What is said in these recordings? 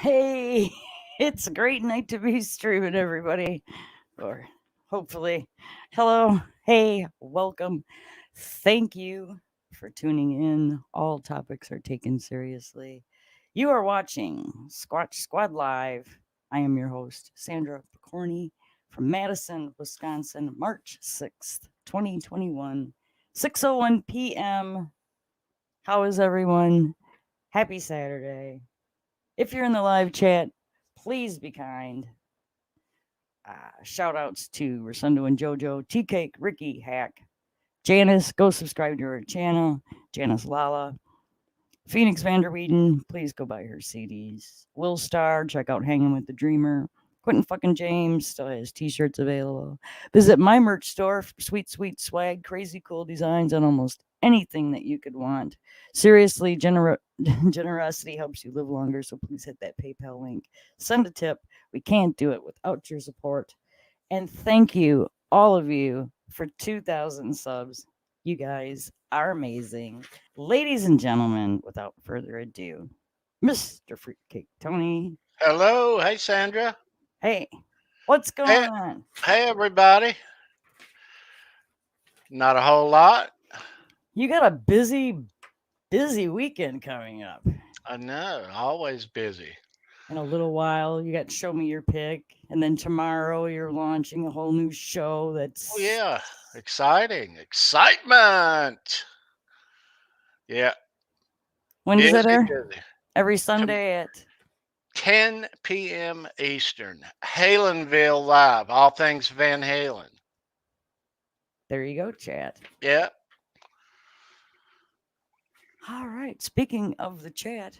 Hey, it's a great night to be streaming, everybody. Or hopefully. Hello, hey, welcome. Thank you for tuning in. All topics are taken seriously. You are watching Squatch Squad Live. I am your host, Sandra Pokorney from Madison, Wisconsin, March 6th, 2021, 6:01 p.m. How is everyone? Happy Saturday. If you're in the live chat, please be kind. Shout outs to Rasundo and JoJo, Tea Cake, Ricky, Hack, Janice. Go subscribe to her channel. Janice Lala. Phoenix Vanderweeden, please go buy her CDs. Will Star, check out Hanging with the Dreamer. Quentin fucking James still has t-shirts available. Visit my merch store for sweet, sweet swag, crazy cool designs on almost anything that you could want. Seriously, generosity helps you live longer, so please hit that PayPal link. Send a tip. We can't do it without your support. And thank you, all of you, for 2,000 subs. You guys are amazing. Ladies and gentlemen, without further ado, Mr. Fruitcake Tony. Hello, hey Sandra. Hey, what's going Hey, on? hey everybody. Not a whole lot. You got a busy, busy weekend coming up. I know, always busy. In a little while, you got Show Me Your Pick. And then tomorrow, you're launching a whole new show Oh that's. yeah, exciting, excitement. Yeah, When does that busy, air? busy. Every Tom- Sunday at. 10 p.m. Eastern. Halenville Live. All things Van Halen. There you go, chat. Yeah. All right. Speaking of the chat,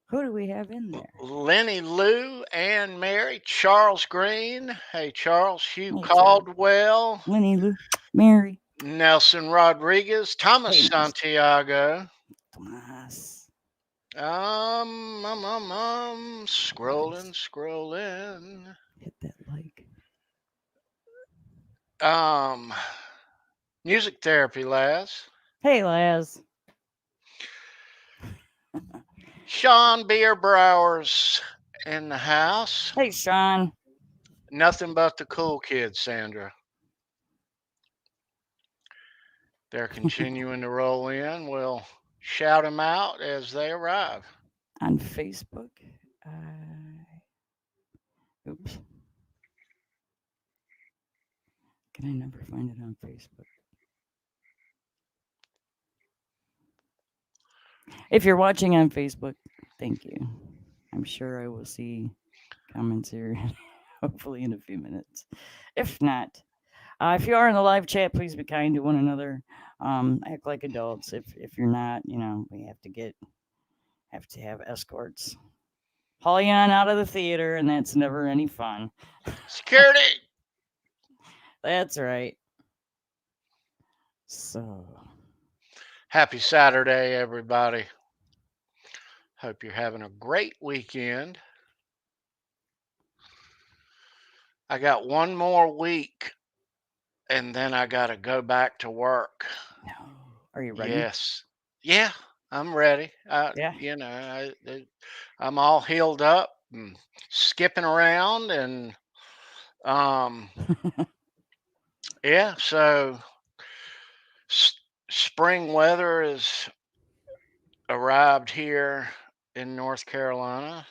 who do we have in there? Lenny Lou, Ann Mary, Charles Green. Hey Charles, Hugh Hey, Charles. Caldwell, Lenny, Lou, Mary. Nelson Rodriguez, Thomas Hey, Miss Santiago. Tomas. Scrolling. Hit that like. Um, Music therapy, Laz. Hey, Laz. Sean Bierbrower's in the house. Hey, Sean. Nothing but the cool kids, Sandra. They're continuing to roll in. We'll shout them out as they arrive. On Facebook. Oops. Can I never find it on Facebook? If you're watching on Facebook, thank you. I'm sure I will see comments here hopefully in a few minutes. If not, if you are in the live chat, please be kind to one another. Act like adults. If you're not, we have to have escorts. Haul you on out of the theater, and that's never any fun. Security! That's right. So, Happy Saturday, everybody. Hope you're having a great weekend. I got one more week and then I got to go back to work. no. Are you ready? Yes. Yeah, I'm ready. Yeah. I'm all healed up and skipping around and um yeah, so s- spring weather has arrived here in North Carolina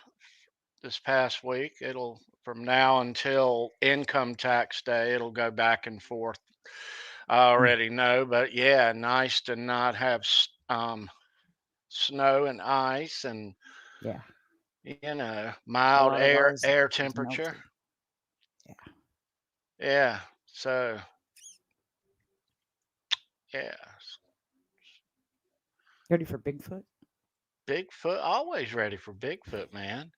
this past week. It'll from now until income tax day, it'll go back and forth. I already know, but yeah, nice to not have snow and ice and Yeah. A mild lot of ours air is temperature. melted. Yeah. Yeah. So yeah, Ready for Bigfoot? Bigfoot, always ready for Bigfoot, man.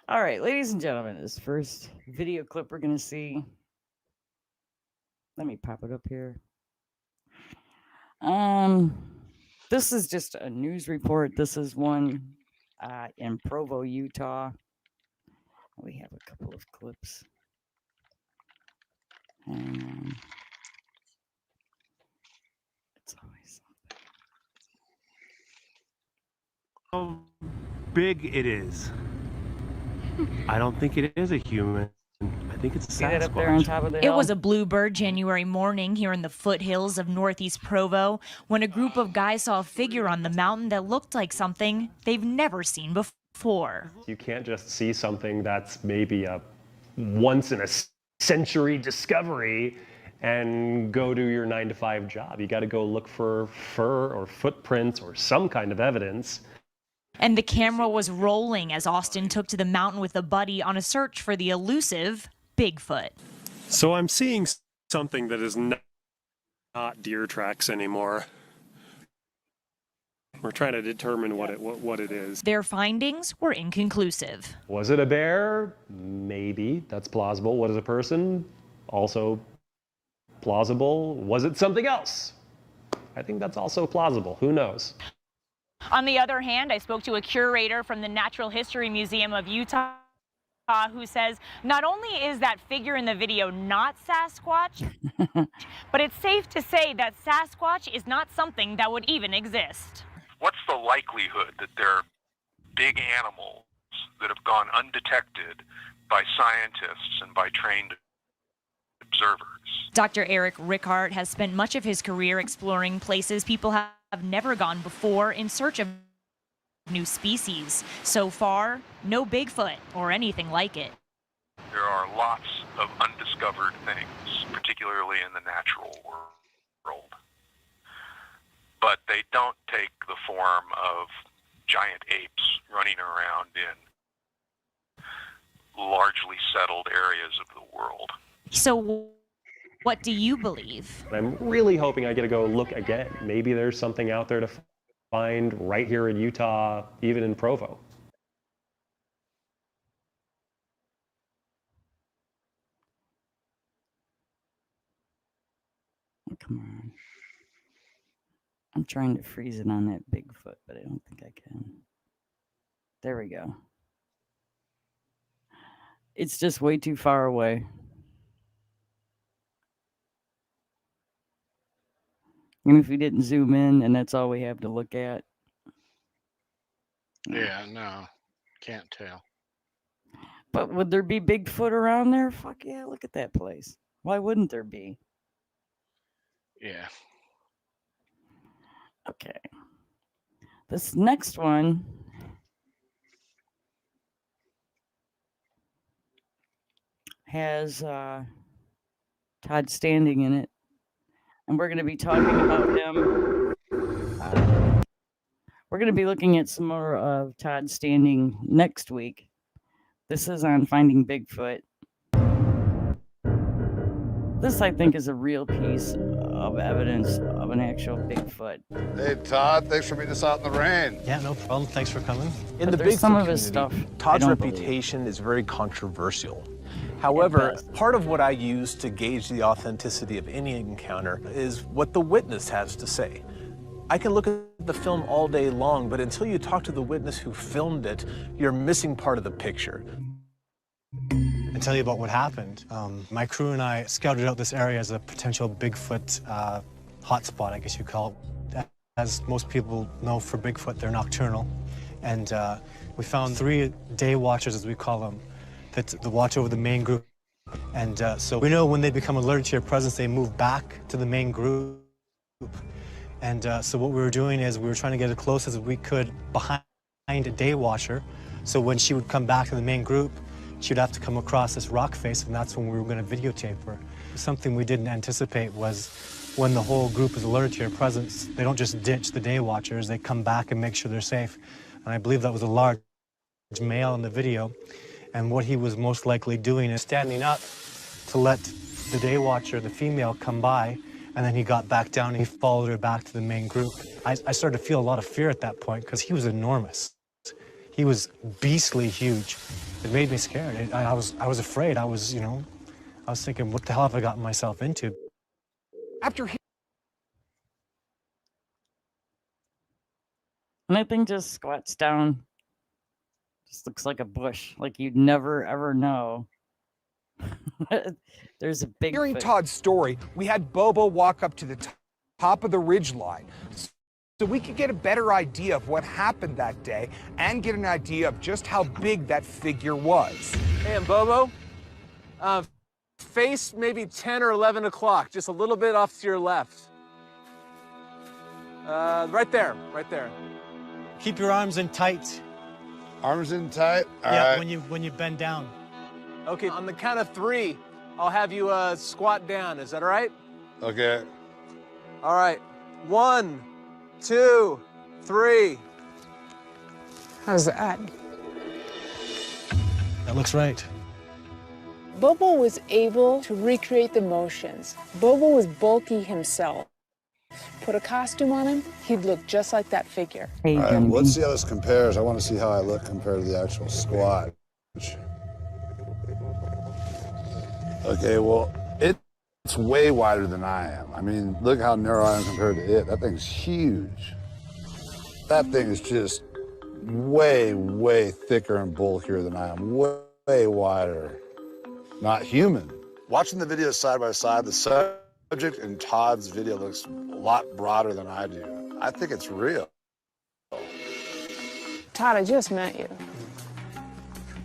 All right, ladies and gentlemen, this first video clip we're going to see. Let me pop it up here. This is just a news report. This is one in Provo, Utah. We have a couple of clips. Hang on. It's always something. big it is. I don't think it is a human. I think it's a Get it up there on Sasquatch. top of the It hill. was a bluebird January morning here in the foothills of northeast Provo when a group of guys saw a figure on the mountain that looked like something they've never seen before. You can't just see something that's maybe a once in a century discovery and go do your 9-to-5 job. You got to go look for fur or footprints or some kind of evidence. And the camera was rolling as Austin took to the mountain with a buddy on a search for the elusive Bigfoot. So I'm seeing something that is not deer tracks anymore. We're trying to determine what it is. Their findings were inconclusive. Was it a bear? Maybe. That's plausible. Was it a person? Also plausible. Was it something else? I think that's also plausible. Who knows? On the other hand, I spoke to a curator from the Natural History Museum of Utah who says not only is that figure in the video not Sasquatch, but it's safe to say that Sasquatch is not something that would even exist. What's the likelihood that there are big animals that have gone undetected by scientists and by trained observers? Dr. Eric Rickard has spent much of his career exploring places people have never gone before in search of new species. So far, no Bigfoot or anything like it. There are lots of undiscovered things, particularly in the natural world. But they don't take the form of giant apes running around in largely settled areas of the world. So what do you believe? I'm really hoping I get to go look again. Maybe there's something out there to find right here in Utah, even in Provo. Oh, come on. I'm trying to freeze it on that Bigfoot, but I don't think I can. There we go. It's just way too far away. And if we didn't zoom in and that's all we have to look at. Yeah, no, can't tell. But would there be Bigfoot around there? Fuck yeah, look at that place. Why wouldn't there be? Yeah. Okay. This next one has Todd Standing in it. And we're going to be talking about him. We're going to be looking at some more of Todd Standing next week. This is on Finding Bigfoot. This, I think, is a real piece of evidence of an actual Bigfoot. Hey, Todd, thanks for meeting us out in the rain. Yeah, no problem. Thanks for coming. In the Bigfoot some of his stuff Todd's reputation is very controversial. However, part of what I use to gauge the authenticity of any encounter is what the witness has to say. I can look at the film all day long, but until you talk to the witness who filmed it, you're missing part of the picture. And tell you about what happened. My crew and I scouted out this area as a potential Bigfoot hotspot, I guess you call it. As most people know, for Bigfoot, they're nocturnal. And we found 3 day watchers, as we call them, that watch over the main group. And so we know when they become alerted to your presence, they move back to the main group. And so what we were doing is we were trying to get as close as we could behind a day watcher. So when she would come back to the main group, she'd have to come across this rock face, and that's when we were going to videotape her. Something we didn't anticipate was when the whole group is alerted to your presence, they don't just ditch the day watchers, they come back and make sure they're safe. And I believe that was a large male in the video. And what he was most likely doing is standing up to let the day watcher, the female, come by, and then he got back down and he followed her back to the main group. I started to feel a lot of fear at that point because he was enormous. He was beastly huge. It made me scared. I was afraid. I was thinking, what the hell have I gotten myself into? And that thing just squats down. Just looks like a bush. Like you'd never, ever know. There's a big. Hearing Todd's story, we had Bobo walk up to the top of the ridge line so we could get a better idea of what happened that day and get an idea of just how big that figure was. Hey, and Bobo, face maybe 10 or 11 o'clock, just a little bit off to your left. Right there, right there. Keep your arms in tight. Arms in tight. All Yeah, right. when you bend down. Okay, on the count of 3, I'll have you squat down. Is that all right? Okay. All right. 1, 2, 3. How's that? That looks right. Bobo was able to recreate the motions. Bobo was bulky himself. Put a costume on him, he'd look just like that figure. Hey, All right, Johnny let's B. see how this compares. I want to see how I look compared to the actual squat. Okay, well, it's way wider than I am. I mean, look how narrow I am compared to it. That thing's huge. That thing is just way, way thicker and bulkier than I am. Way, way wider. Not human. Watching the videos side by side, the subject in Todd's video looks a lot broader than I do. I think it's real. Todd, I just met you.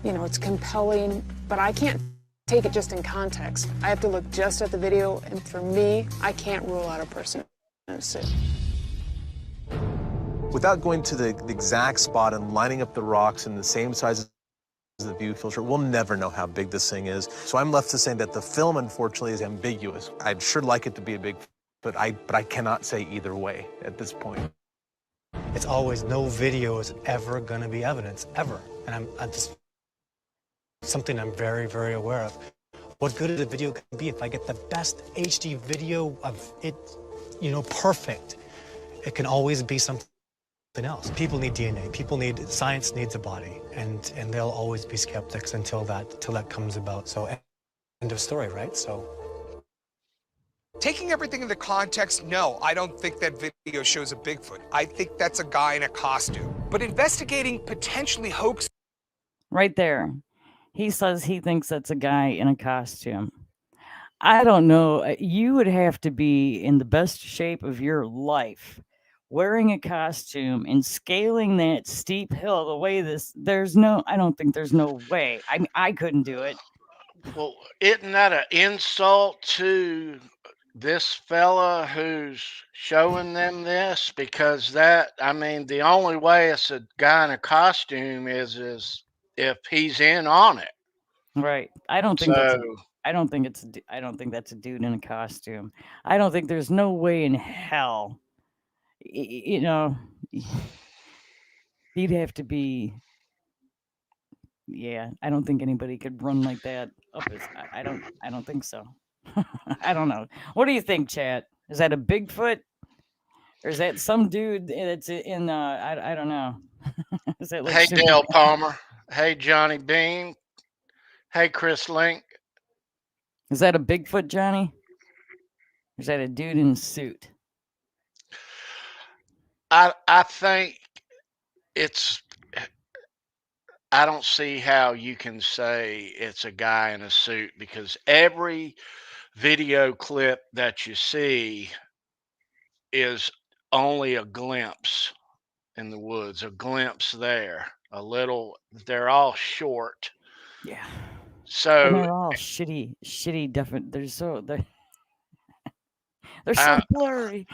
You know, it's compelling, but I can't take it just in context. I have to look just at the video, and for me, I can't rule out a person in a suit. Without going to the exact spot and lining up the rocks in the same size as the view filter, we'll never know how big this thing is. So I'm left to say that the film, unfortunately, is ambiguous. I'd sure like it to be a Bigfoot, but I cannot say either way at this point. It's always no video is ever gonna be evidence, ever. And I'm just something I'm very, very aware of. What good a video can be if I get the best HD video of it, you know, perfect. It can always be something else. People need DNA. People need, science needs a body. And they'll always be skeptics until that comes about. So end of story, right? So. Taking everything into context, no, I don't think that video shows a Bigfoot. I think that's a guy in a costume. But investigating potentially hoax. Right there. He says he thinks that's a guy in a costume. I don't know. You would have to be in the best shape of your life, wearing a costume and scaling that steep hill the way I don't think there's no way. I couldn't do it. Well, isn't that an insult to this fella who's showing them this? Because the only way it's a guy in a costume is if he's in on it. Right. I don't think that's a dude in a costume. I don't think there's no way in hell. You know, he'd have to be. Yeah, I don't think anybody could run like that up his. I don't think so. I don't know. What do you think, chat? Is that a Bigfoot, or is that some dude that's in? I don't know. Is that like Hey, Super- Dale Palmer. Hey, Johnny Bean. Hey, Chris Link. Is that a Bigfoot, Johnny? Or is that a dude in a suit? I think I don't see how you can say it's a guy in a suit, because every video clip that you see is only a glimpse in the woods, a glimpse there, they're all short. Yeah. And So they're all shitty. Different. They're so blurry.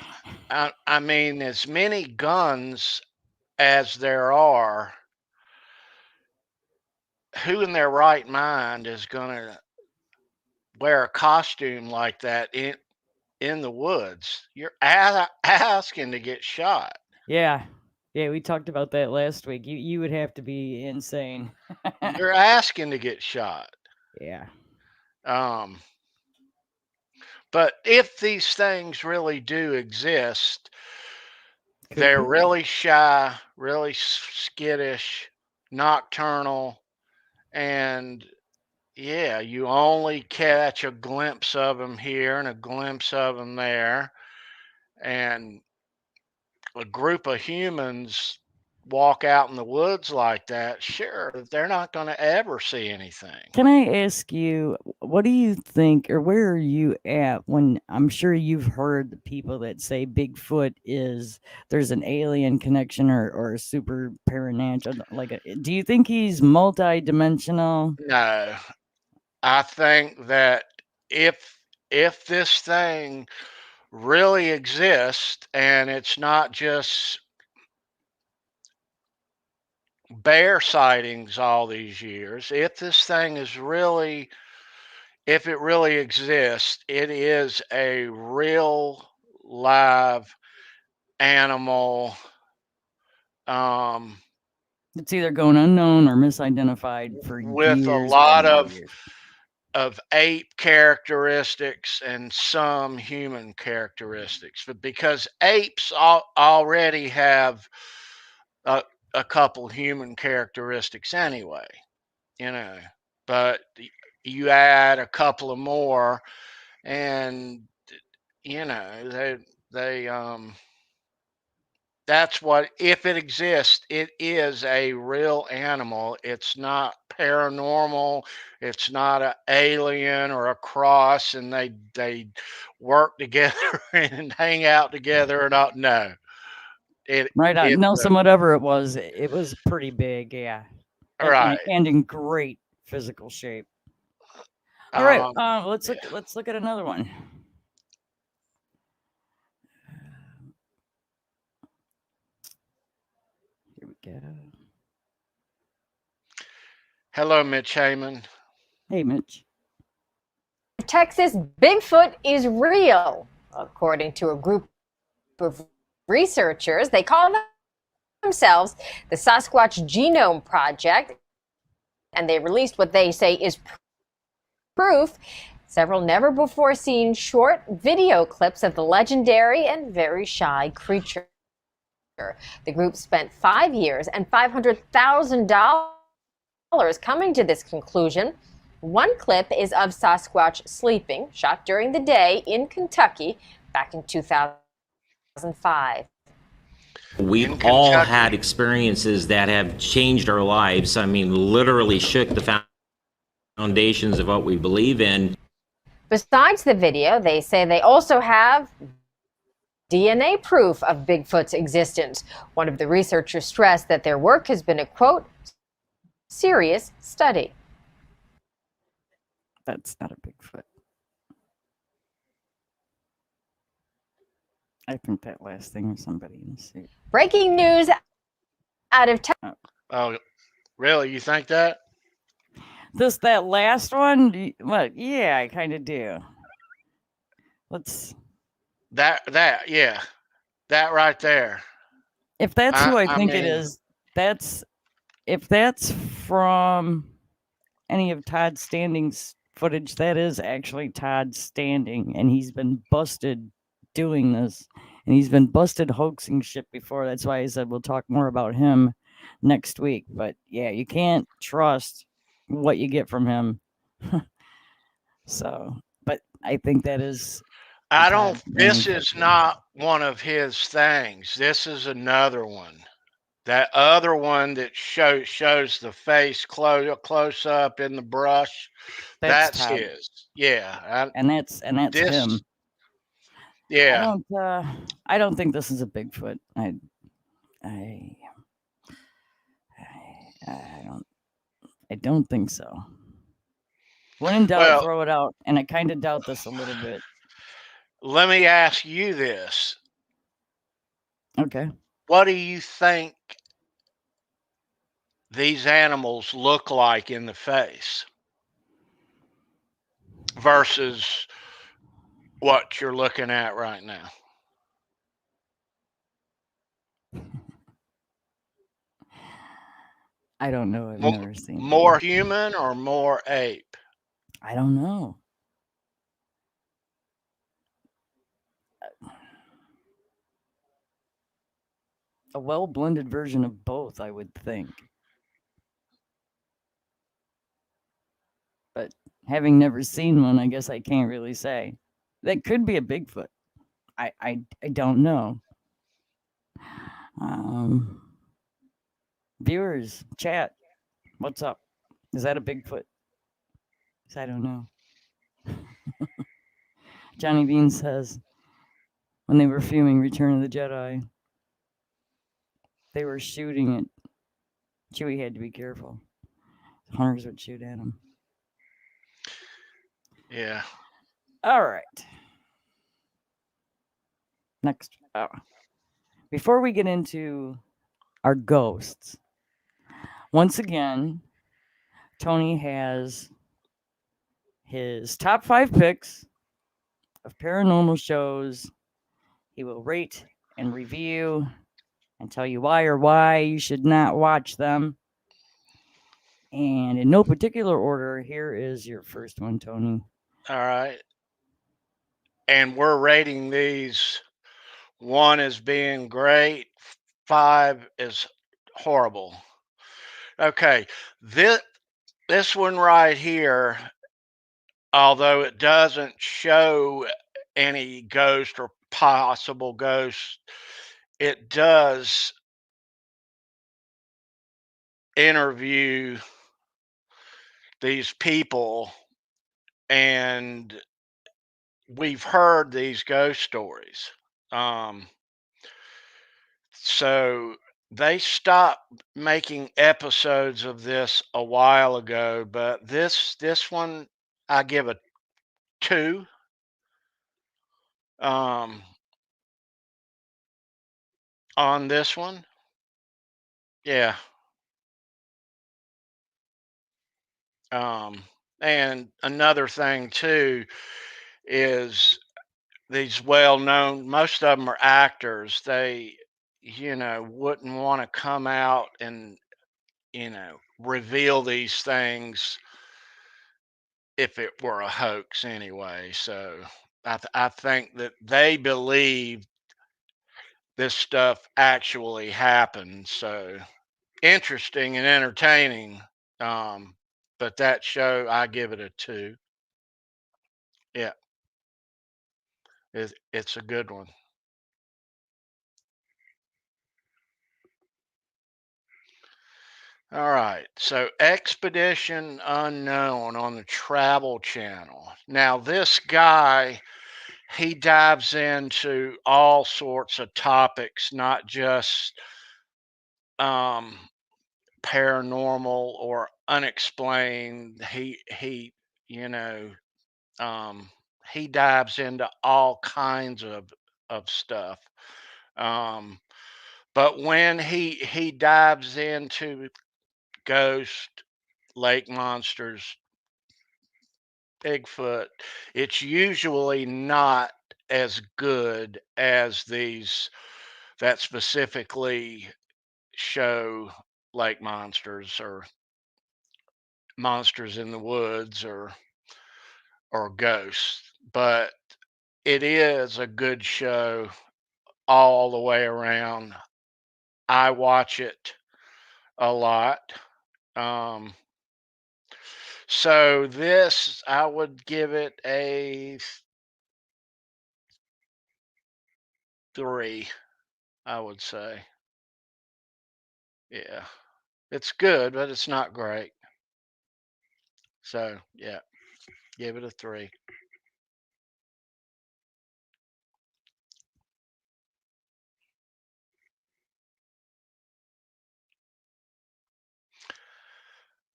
I mean, as many guns as there are, who in their right mind is going to wear a costume like that in the woods? You're asking to get shot. Yeah, we talked about that last week. You would have to be insane. You're asking to get shot. Yeah. But if these things really do exist, Could they're be. really shy, really skittish, nocturnal, and yeah, you only catch a glimpse of them here and a glimpse of them there, and a group of humans walk out in the woods like that, sure, they're not going to ever see anything. Can I ask you, what do you think, or where are you at when I'm sure you've heard the people that say Bigfoot there's an alien connection or a super paranatural, do you think he's multi-dimensional? No, I think that if this thing really exists and it's not just bear sightings all these years, if this thing is really, if it really exists, it is a real live animal. It's either going unknown or misidentified for With years. a lot and years. of ape characteristics and some human characteristics, but because apes already have a couple human characteristics anyway, you know, but you add a couple of more, and you know, they that's what, if it exists, it is a real animal. It's not paranormal. It's not an alien or a cross, and they work together and hang out together or not. No, Right on. it's Nelson, whatever it was pretty big, yeah. right. And in great physical shape. All right, let's look at another one. Here we go. Hello, Mitch Heyman. Hey, Mitch. Texas, Bigfoot is real, according to a group of researchers. They call themselves the Sasquatch Genome Project, and they released what they say is proof. Several never-before-seen short video clips of the legendary and very shy creature. The group spent 5 years and $500,000 coming to this conclusion. One clip is of Sasquatch sleeping, shot during the day in Kentucky back in 2005. We've all had experiences that have changed our lives. I mean, literally shook the foundations of what we believe in. Besides the video, they say they also have DNA proof of Bigfoot's existence. One of the researchers stressed that their work has been a, quote, serious study. That's not a Bigfoot. I think that last thing was somebody in the suit. Breaking news out of Texas. Oh, really? You think that? That last one? Well, yeah, I kind of do. Let's. That right there. If that's who I think it is, if that's from any of Todd Standing's footage, that is actually Todd Standing, and he's been busted doing this, and he's been busted hoaxing shit before. That's why I said we'll talk more about him next week. But yeah, you can't trust what you get from him. So, but I think that is. This is not one of his things. This is another one. That other one that shows the face close up in the brush. That's his. Yeah. And that's him. Yeah. I don't think this is a Bigfoot. I don't think so. When in doubt, throw it out. And I kind of doubt this a little bit. Let me ask you this. Okay. What do you think these animals look like in the face versus what you're looking at right now? I don't know. I've never seen more human or more ape? I don't know. A well-blended version of both, I would think. But having never seen one, I guess I can't really say. That could be a Bigfoot. I don't know. Viewers, chat. What's up? Is that a Bigfoot? I don't know. Johnny Bean says when they were filming Return of the Jedi, they were shooting it. Chewie had to be careful. Hunters would shoot at him. Yeah. All right. Next. Before we get into our ghosts, once again, Tony has his top 5 picks of paranormal shows. He will rate and review and tell you why you should not watch them. And in no particular order, here is your first one, Tony. All right. And we're rating these 1 as being great, 5 is horrible. Okay. This one right here, although it doesn't show any ghost or possible ghost, it does interview these people, and we've heard these ghost stories. So they stopped making episodes of this a while ago, but this one I give a 2. On this one, yeah. And another thing too is these well-known, most of them are actors. They, wouldn't want to come out and, reveal these things if it were a hoax anyway. So I think that they believe this stuff actually happened. So interesting and entertaining. But that show, I give it a 2. Yeah, it's a good one. All right, so Expedition Unknown on the Travel Channel. Now, this guy, he dives into all sorts of topics, not just paranormal or unexplained. You know, he dives into all kinds of stuff. But when he dives into ghost, lake monsters, Bigfoot, it's usually not as good as these that specifically show lake monsters or monsters in the woods or ghosts. But it is a good show all the way around. I watch it a lot. So this, I would give it a 3, I would say. Yeah. It's good, but it's not great. So, yeah, give it a 3.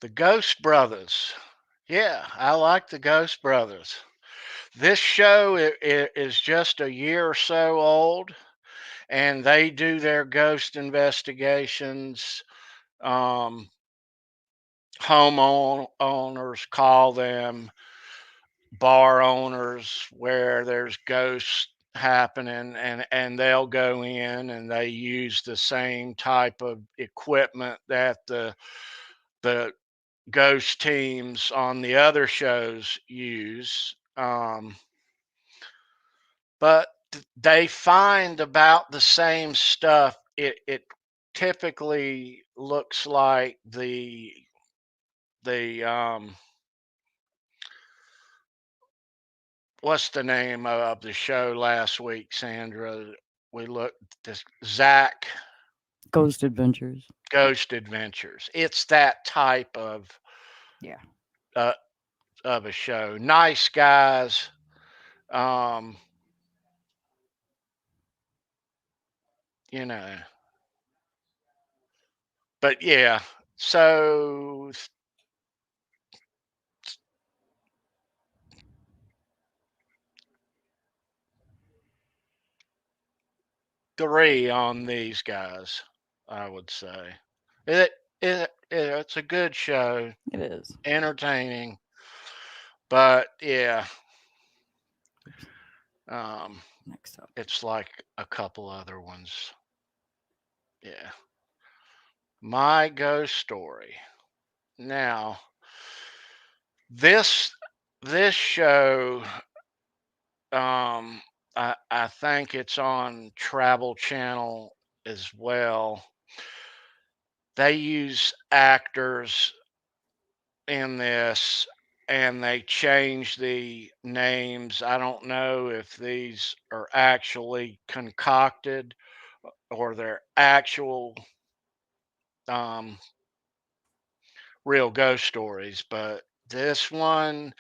The Ghost Brothers. Yeah, I like the Ghost Brothers. This show is just a year or so old, and they do their ghost investigations. Homeowners call them, bar owners where there's ghosts happening, and they'll go in and they use the same type of equipment that the ghost teams on the other shows use. But they find about the same stuff. It typically looks like the what's the name of the show last week, Sandra? We looked this Zach. Ghost Adventures. Ghost Adventures. It's that type of yeah of a show. Nice guys. Um, you know. But yeah, so three on these guys, I would say. It's a good show. It is entertaining, but yeah, next up. It's like a couple other ones. Yeah, my ghost story. Now, this show, I think it's on Travel Channel as well. They use actors in this and they change the names. I don't know if these are actually concocted or they're actual real ghost stories, but this one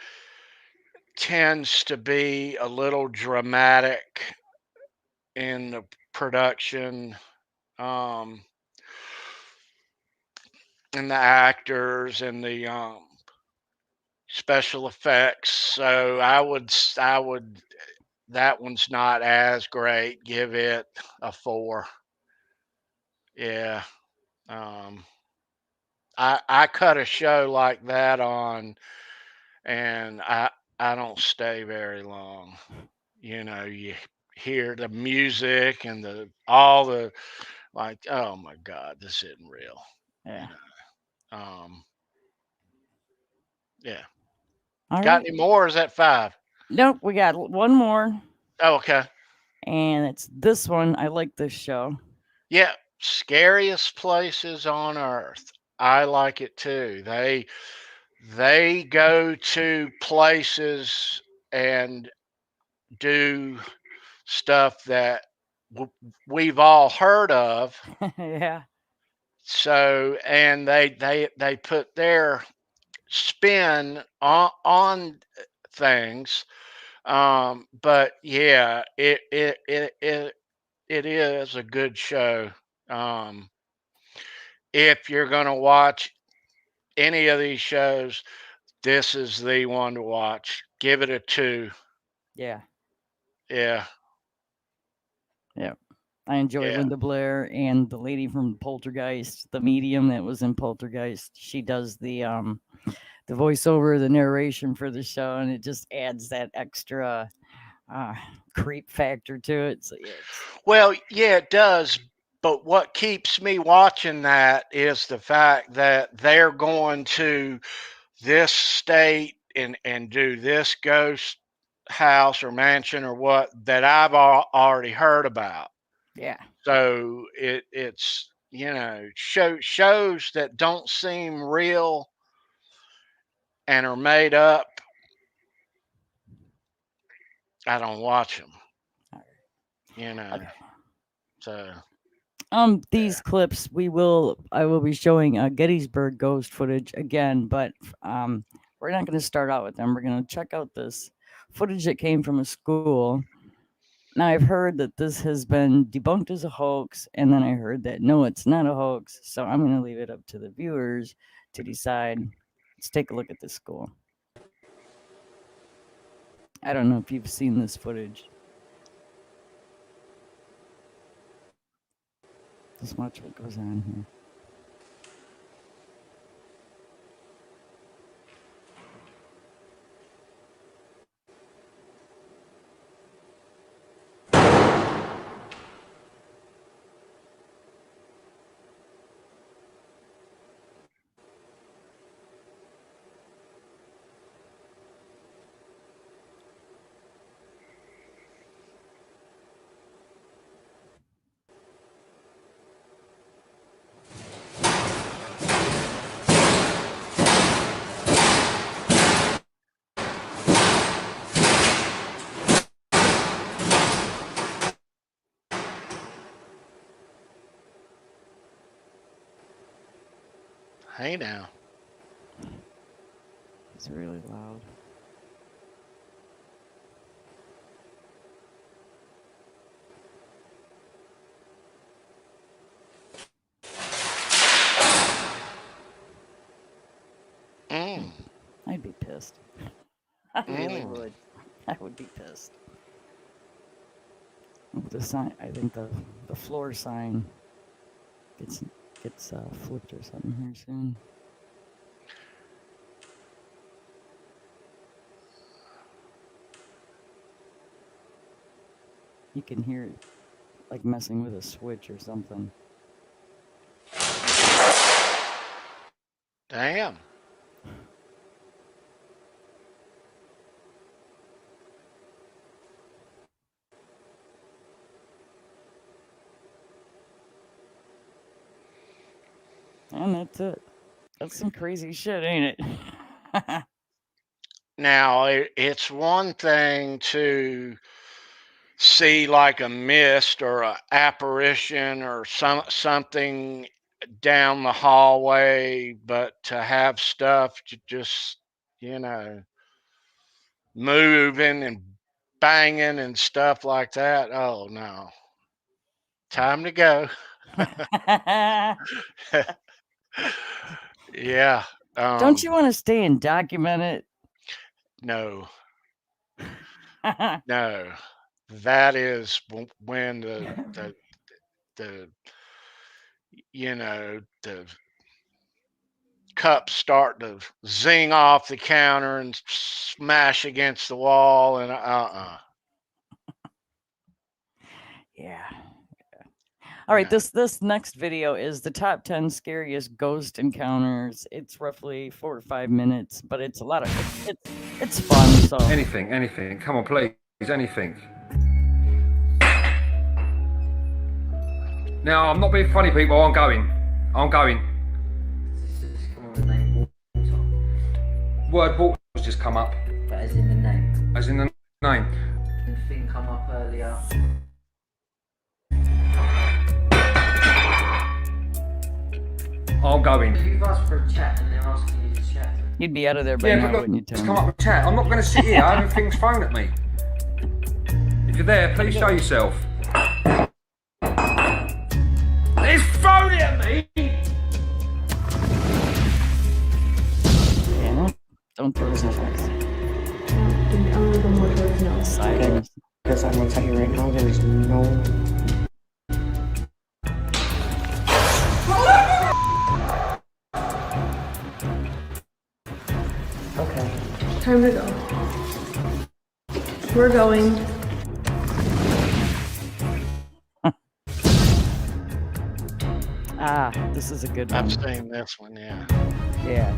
tends to be a little dramatic in the production, um, and the actors and the special effects. So I would that one's not as great. Give it a 4. Yeah. I cut a show like that on, and I don't stay very long. You know, you hear the music and all the like. Oh my God, this isn't real. Yeah. You know. Yeah. All Got right. any more? Or is that 5? Nope, we got one more. Oh, okay. And it's this one. I like this show. Yeah, scariest places on earth. I like it too. They go to places and do stuff that we've all heard of. yeah. So, and they put their spin on things. But yeah, it is a good show. If you're gonna watch any of these shows, this is the one to watch. Give it a 2. Yeah. Yeah. Yeah. I enjoy Yeah. Linda Blair and the lady from Poltergeist, the medium that was in Poltergeist. She does the voiceover, the narration for the show, and it just adds that extra creep factor to it. So yeah, Well, yeah, it does. But what keeps me watching that is the fact that they're going to this state and do this ghost house or mansion or what that I've already heard about. yeah. So it's shows that don't seem real and are made up. I don't watch them. You know. Okay. So these clips I will be showing Gettysburg ghost footage again, but we're not going to start out with them. We're going to check out this footage that came from a school. Now I've heard that this has been debunked as a hoax, and then I heard that no, it's not a hoax. So I'm going to leave it up to the viewers to decide. Let's take a look at this school. I don't know if you've seen this footage. Just watch what goes on here. Hey now. It's really loud. I'd be pissed. I really would. I would be pissed. The sign, I think the floor sign gets flipped or something here soon. You can hear it like messing with a switch or something. Damn. And that's it. That's some crazy shit, ain't it? Now, it's one thing to see like a mist or an apparition or something down the hallway, but to have stuff to just, moving and banging and stuff like that. Oh no. Time to go. Yeah. Don't you want to stay and document it? No. No. That is when the cups start to zing off the counter and smash against the wall and Yeah. All right, this next video is the top 10 scariest ghost encounters. It's roughly 4 to 5 minutes, but it's a lot of it's fun. So anything. Come on, please, anything. Now, I'm not being funny, people. I'm going. Word water's just come up. But as in the name. As in the name. The thing come up earlier. I'm going. If you've asked for a chat and they're asking you to chat. You'd be out of there by now, wouldn't you, Just Tony? come up with chat. I'm not going to sit here having things thrown at me. If you're there, please show yourself. It's thrown it at me! Yeah, don't throw those things. Okay, because I'm going to tell you right now, there is no... Okay. Time to go. We're going. This is a good one. I've seen this one, yeah. Yeah.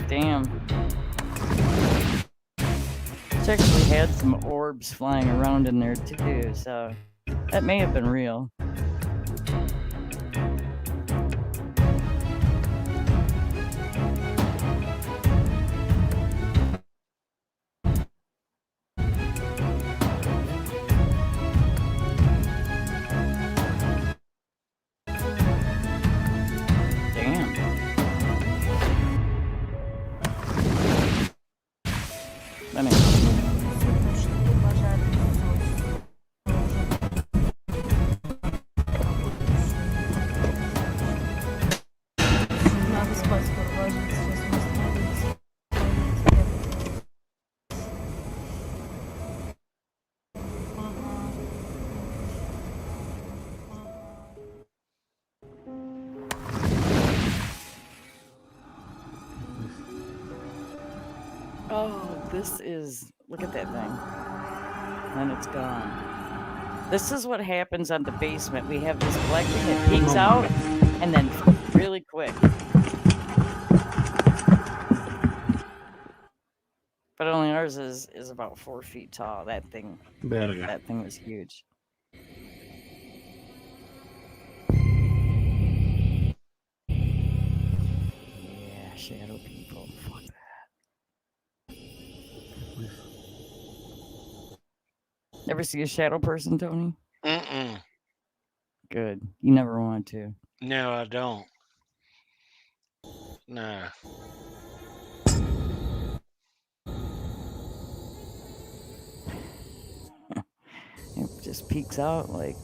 Damn. She actually had some orbs flying around in there too, so that may have been real. Oh, this is, look at that thing. And it's gone. This is what happens on the basement. We have this black thing that peeks out and then really quick. But only ours is about 4 feet tall. That thing was huge. Yeah, shadow people. Fuck that. Ever see a shadow person, Tony? Mm-mm. Good. You never want to. No, I don't. No. It just peeks out like.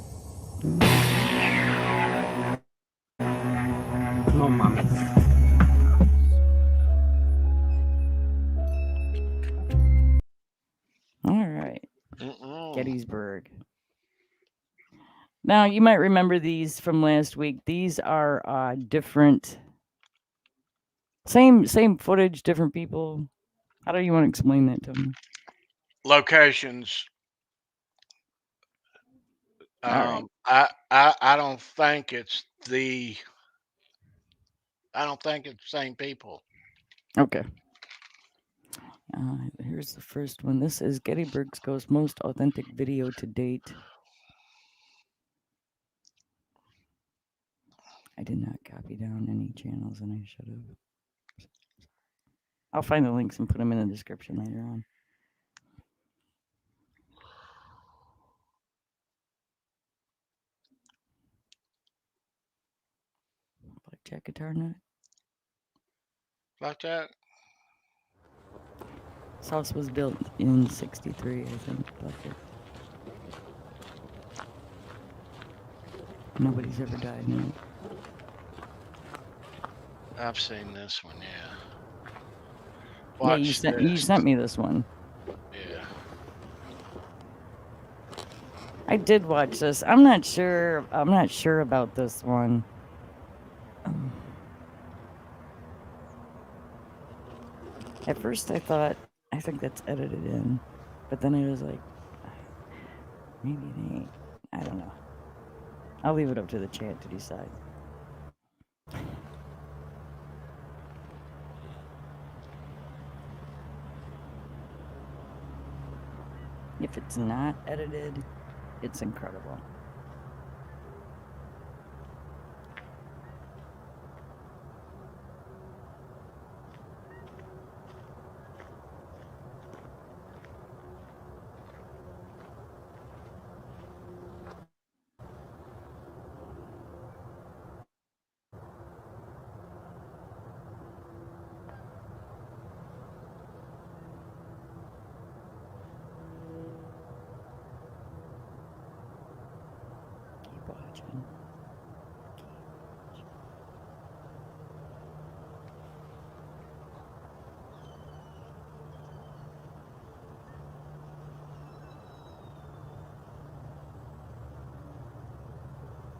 No, mommy. All right. Mm-mm. Gettysburg. Now, you might remember these from last week. These are different. Same footage, different people. How do you want to explain that to me? Locations. All right. I don't think it's the same people. Okay. Here's the first one. This is Gettysburg's most authentic video to date. I did not copy down any channels, and I should have. I'll find the links and put them in the description later on. Blackjack guitar nut. Blackjack? This house was built in '63, I think. Blackjack. Nobody's ever died in it. I've seen this one, yeah. Yeah, you sent me this one. Yeah. I did watch this. I'm not sure about this one. At first I think that's edited in, but then I was like, maybe it ain't. I don't know. I'll leave it up to the chat to decide. If it's not edited, it's incredible. Keep watching.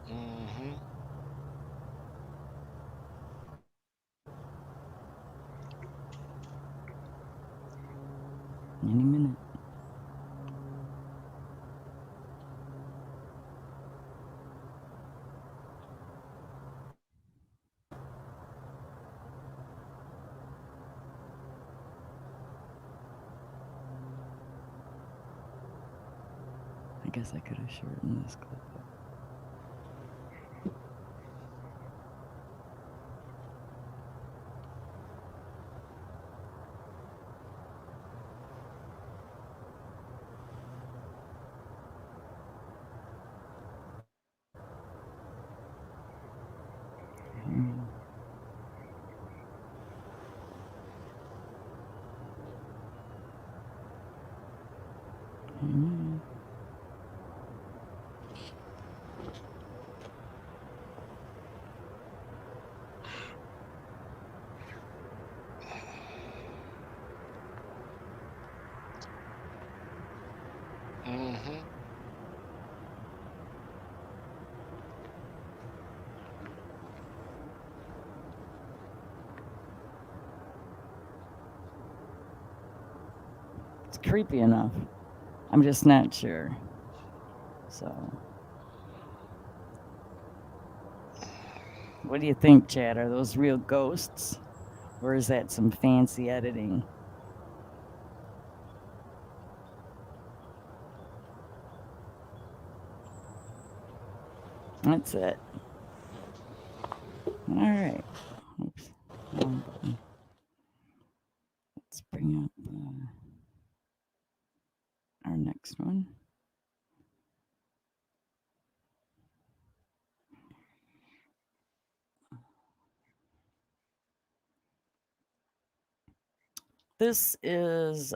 Mm-hmm. Any minute. guess I could have shortened this clip. Mm-hmm. It's creepy enough. I'm just not sure. So, what do you think, Chad? Are those real ghosts? Or is that some fancy editing? That's it. All right. Oops. Wrong button. Let's bring up our next one. This is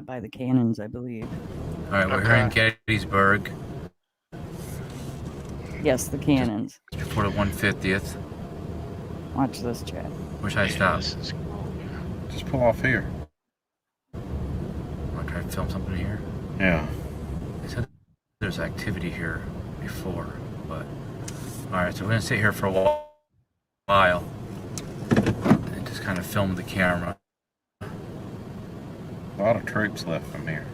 by the Cannons, I believe. All right, we're here in Gettysburg. Yes, the Cannons. Just before the 150th. Watch this, Chad. Where should I stop? Just pull off here. Want to try to film something here? Yeah. They said there's activity here before, but all right. So we're gonna sit here for a while and just kind of film the camera. A lot of troops left from here.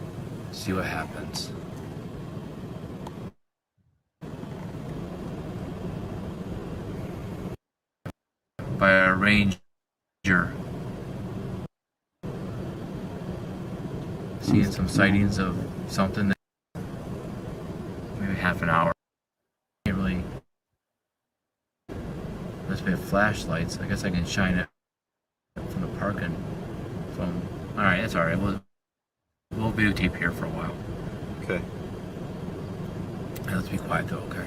See what happens. By a ranger. Seeing some sightings of something that maybe half an hour. Can't really. Must be flashlights. I guess I can shine it from the parking. From. All right, that's all right. We'll videotape here for a while. Okay. And let's be quiet though, okay?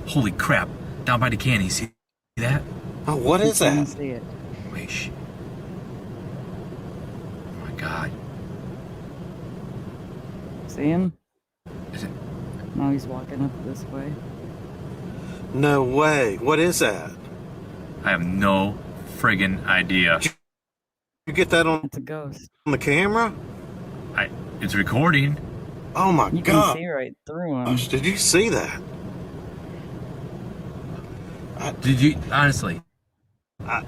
Holy crap! Down by the canyon, see that? Oh, what is that? See it. Wait, shh. Oh my God. See him? Is it? No, he's walking up this way. No way. What is that? I have no friggin' idea. You get that on? It's a ghost. On the camera? It's recording. Oh my You God. can see right through him. Did you see that? Did you honestly? I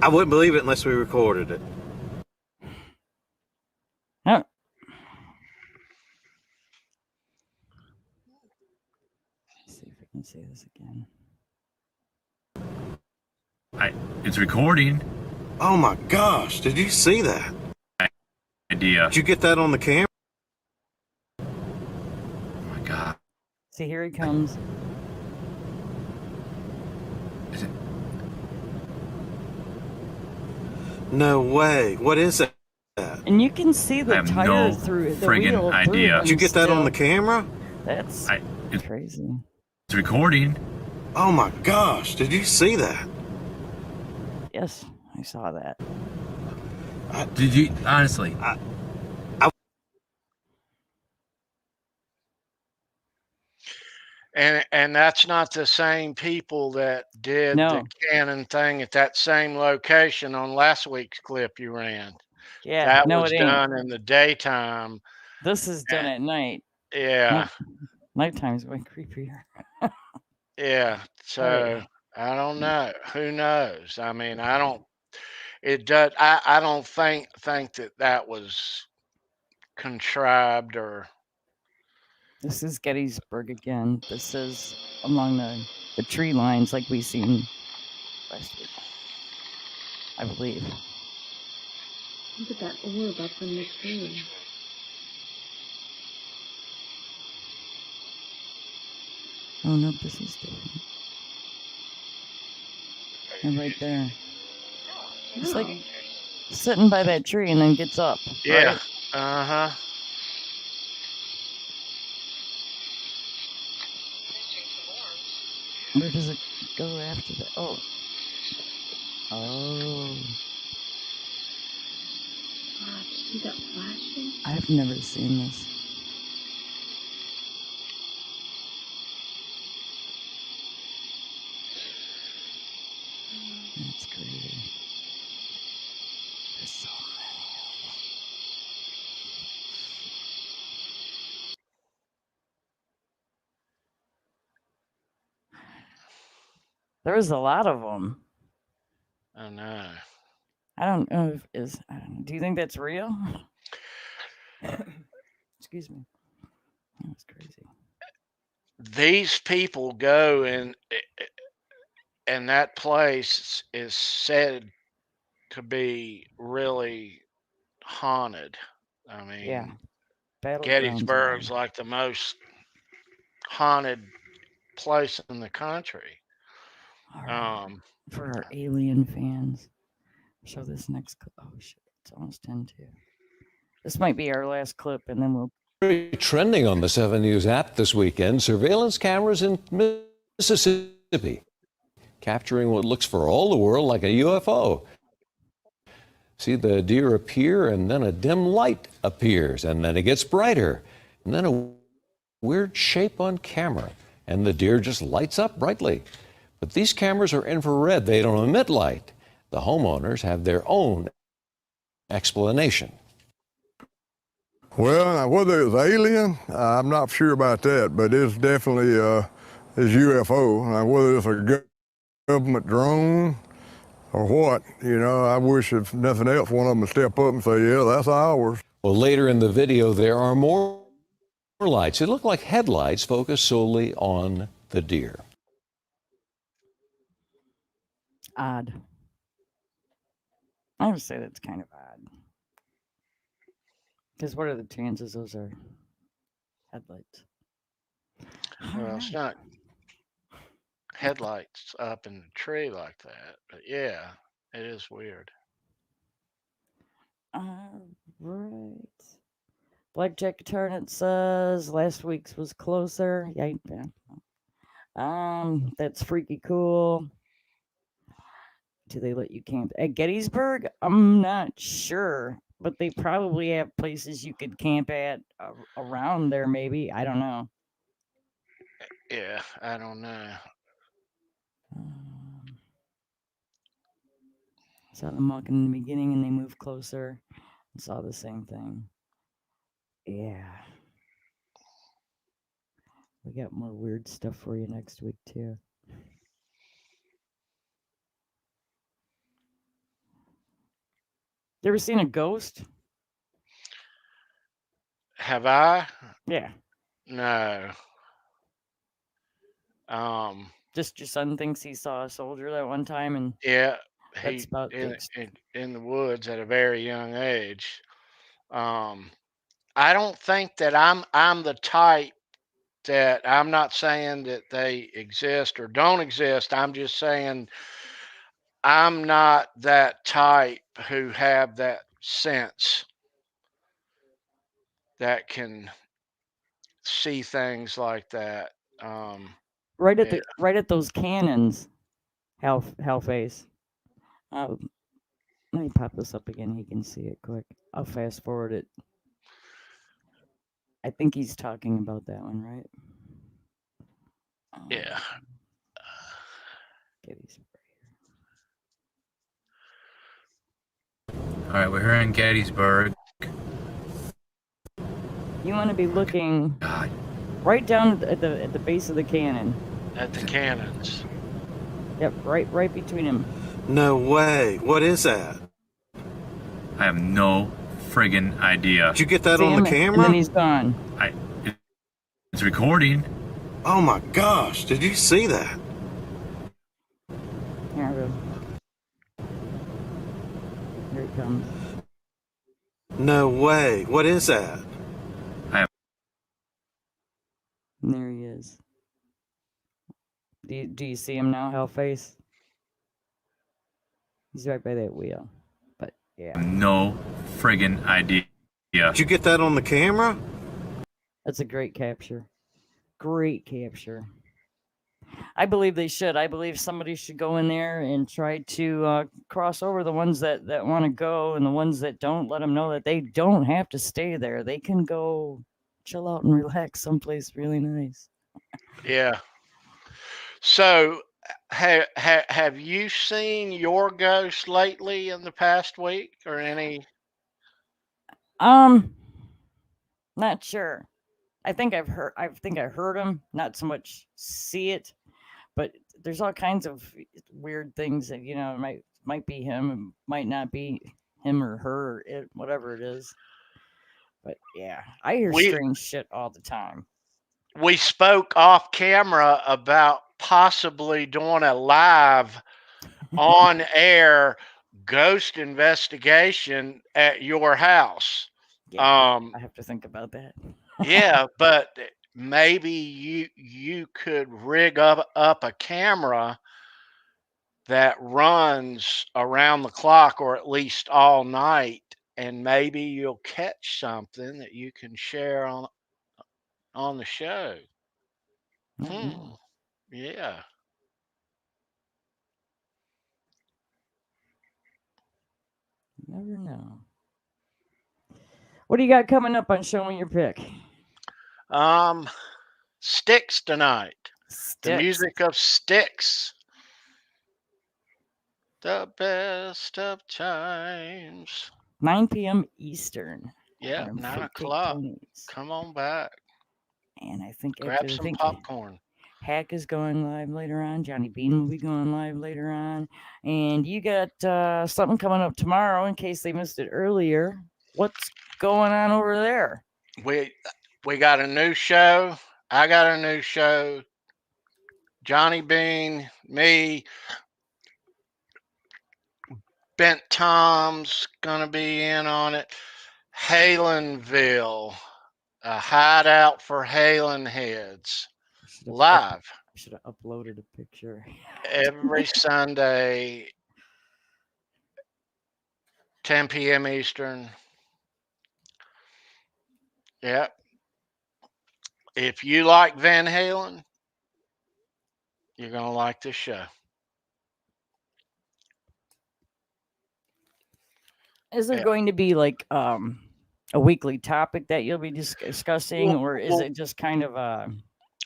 wouldn't believe it unless we recorded it. Oh. Let's see if we can see this again. It's recording. Oh my gosh! Did you see that? Idea. Did you get that on the camera? Oh my God. See, here he comes. Is it? No way. What is that? And you can see the I have tire no through the friggin' wheel idea. through him Did you get that on still. the camera? That's crazy. It's recording. Oh my gosh! Did you see that? Yes, I saw that. Did you honestly? And that's not the same people that did the cannon thing at that same location on last week's clip you ran. Yeah, that no, was it ain't. done in the daytime. This is done at night. Yeah. Nighttime's way creepier. Yeah. So I don't know. Who knows? I mean, I don't. It does. I don't think that was contrived or. This is Gettysburg again. This is along the tree lines like we seen last week, I believe. Look at that orb up in the tree. Oh no, this is different. And right there. It's like sitting by that tree and then gets up. Yeah. Right? Uh-huh. Where does it go after that? Oh. Oh. Wow, did you see that flashing? I've never seen this. That's crazy. There's so many of them. There was a lot of them. I know. I don't know if do you think that's real? Excuse me. That's crazy. These people go and that place is said to be really haunted. I mean, Yeah. Battlegrounds. Gettysburg's like the most haunted place in the country. For our alien fans, show this next clip. Oh shit, it's almost 10-2. This might be our last clip, and then we'll. Trending on the 7 News app this weekend, surveillance cameras in Mississippi capturing what looks for all the world like a UFO. See the deer appear, and then a dim light appears, and then it gets brighter, and then a weird shape on camera, and the deer just lights up brightly. But these cameras are infrared. They don't emit light. The homeowners have their own explanation. Well, now, whether it's alien, I'm not sure about that, but it's definitely is UFO. Now, whether it's a government drone or what, I wish if nothing else, one of them would step up and say, yeah, that's ours. Well, later in the video, there are more lights. They look like headlights focused solely on the deer. Odd. I would say that's kind of odd. Because what are the chances those are headlights? Well, it's not headlights up in the tree like that, but yeah, it is weird. Right. Blackjack Turnip says last week's was closer. Yeah. That's freaky cool. Do they let you camp at Gettysburg? I'm not sure, but they probably have places you could camp at around there. Maybe, I don't know. Yeah, I don't know. Saw them walking in the beginning, and they moved closer and saw the same thing. Yeah. We got more weird stuff for you next week, too. You ever seen a ghost? Have I? Yeah. No. Just your son thinks he saw a soldier that one time, and yeah, that's about in the woods at a very young age. I don't think that I'm the type that I'm not saying that they exist or don't exist. I'm just saying I'm not that type who have that sense that can see things like that. right at those cannons, Hellface. Let me pop this up again. He can see it quick. I'll fast forward it. I think he's talking about that one, right? Yeah. All right, we're here in Gettysburg. You want to be looking right down at the base of the cannon. At the cannons. Yep, right between him. No way. What is that? I have no friggin' idea. Did you get that See on him, the camera? and then he's gone. It's recording. Oh my gosh, did you see that? Here he comes. No way. What is that? And there he is. Do you see him now, Hellface? He's right by that wheel. But yeah. No friggin' idea. Did you get that on the camera? That's a great capture. Great capture. I believe they should. I believe somebody should go in there and try to cross over the ones that want to go, and the ones that don't, let them know that they don't have to stay there. They can go chill out and relax someplace really nice. Yeah. So, have you seen your ghost lately in the past week, or any? Not sure. I think I heard him. Not so much see it, but there's all kinds of weird things that might be him, and might not be him or her, or it, whatever it is. But yeah, I hear strange shit all the time. We spoke off camera about possibly doing a live on air ghost investigation at your house. Yeah, I have to think about that. Yeah, but maybe you could rig up a camera that runs around the clock, or at least all night, and maybe you'll catch something that you can share on the show. Yeah. Never know. What do you got coming up on Show Me Your Pick? Styx tonight. Styx. The music of Styx. The best of times. 9 p.m. Eastern. Yeah, on 9 Fruitcake o'clock. Tony's. Come on back. And I think Grab some popcorn. Hack is going live later on. Johnny Bean will be going live later on. And you got something coming up tomorrow in case they missed it earlier. What's going on over there? We got a new show. I got a new show. Johnny Bean, me, Bent Tom's gonna be in on it. Halenville, a hideout for Halen heads. Live. I should have uploaded a picture. Every Sunday, 10 p.m. Eastern. Yep. If you like Van Halen, you're going to like this show. Is there going to be like a weekly topic that you'll be discussing, or is it just kind of a...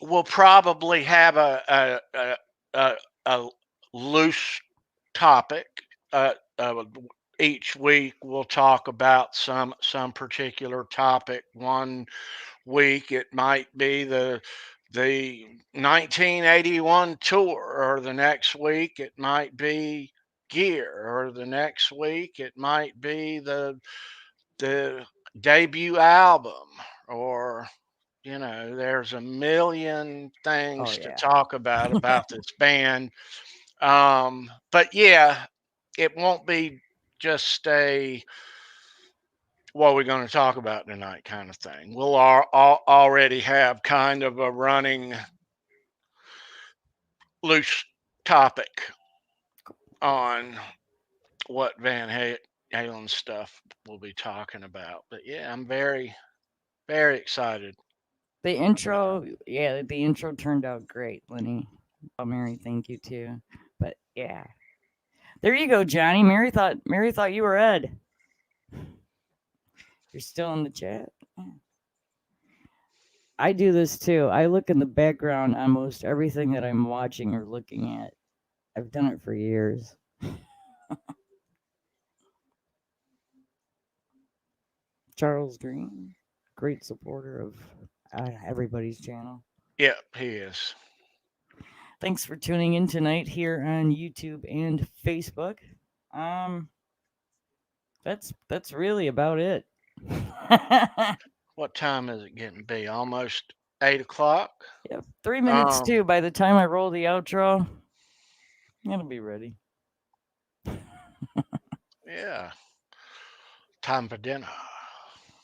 We'll probably have a loose topic. Each week we'll talk about some particular topic. One week it might be the 1981 tour, or the next week it might be gear, or the next week it might be the debut album, or there's a million things to talk about this band. But yeah, it won't be just a what are we going to talk about tonight kind of thing. We'll already have kind of a running loose topic on what Van Halen stuff we'll be talking about. But yeah, I'm very, very excited. The intro, the intro turned out great, Lenny. Oh, Mary, thank you too. But yeah, there you go, Johnny. Mary thought you were Ed. You're still in the chat. I do this too. I look in the background on most everything that I'm watching or looking at. I've done it for years. Charles Green, great supporter of everybody's channel. Yep, he is. Thanks for tuning in tonight here on YouTube and Facebook. That's really about it. What time is it getting to be? Almost 8 o'clock? Yep, 3 minutes too. By the time I roll the outro, it'll be ready. Yeah. Time for dinner.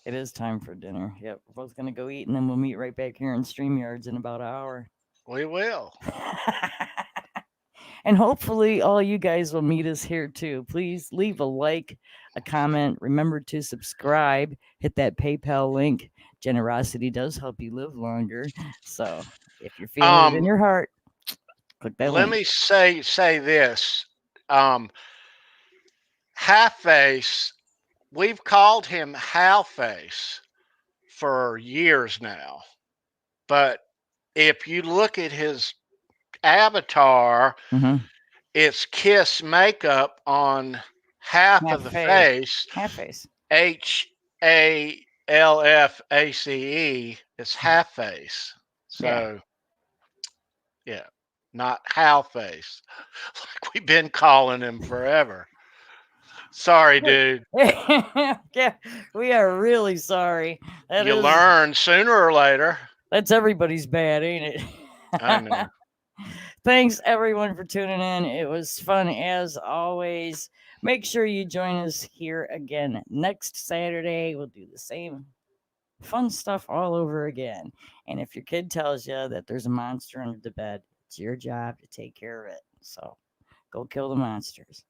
It is time for dinner. Yep, we're both gonna go eat, and then we'll meet right back here in StreamYards in about an hour. We will. And hopefully all you guys will meet us here too. Please leave a like, a comment. Remember to subscribe. Hit that PayPal link. Generosity does help you live longer. So if you're feeling it in your heart, click that Let link. me say this. Half-Face, we've called him Half-Face for years now. But if you look at his avatar, it's Kiss makeup on half of the face. Half face. HALFACE. It's half face. So, yeah, not half face. Like we've been calling him forever. Sorry, dude. Yeah, we are really sorry. You learn sooner or later. That's everybody's bad, ain't it? I know. Thanks everyone for tuning in. It was fun as always. Make sure you join us here again next Saturday. We'll do the same fun stuff all over again. And if your kid tells you that there's a monster under the bed, it's your job to take care of it. So go kill the monsters.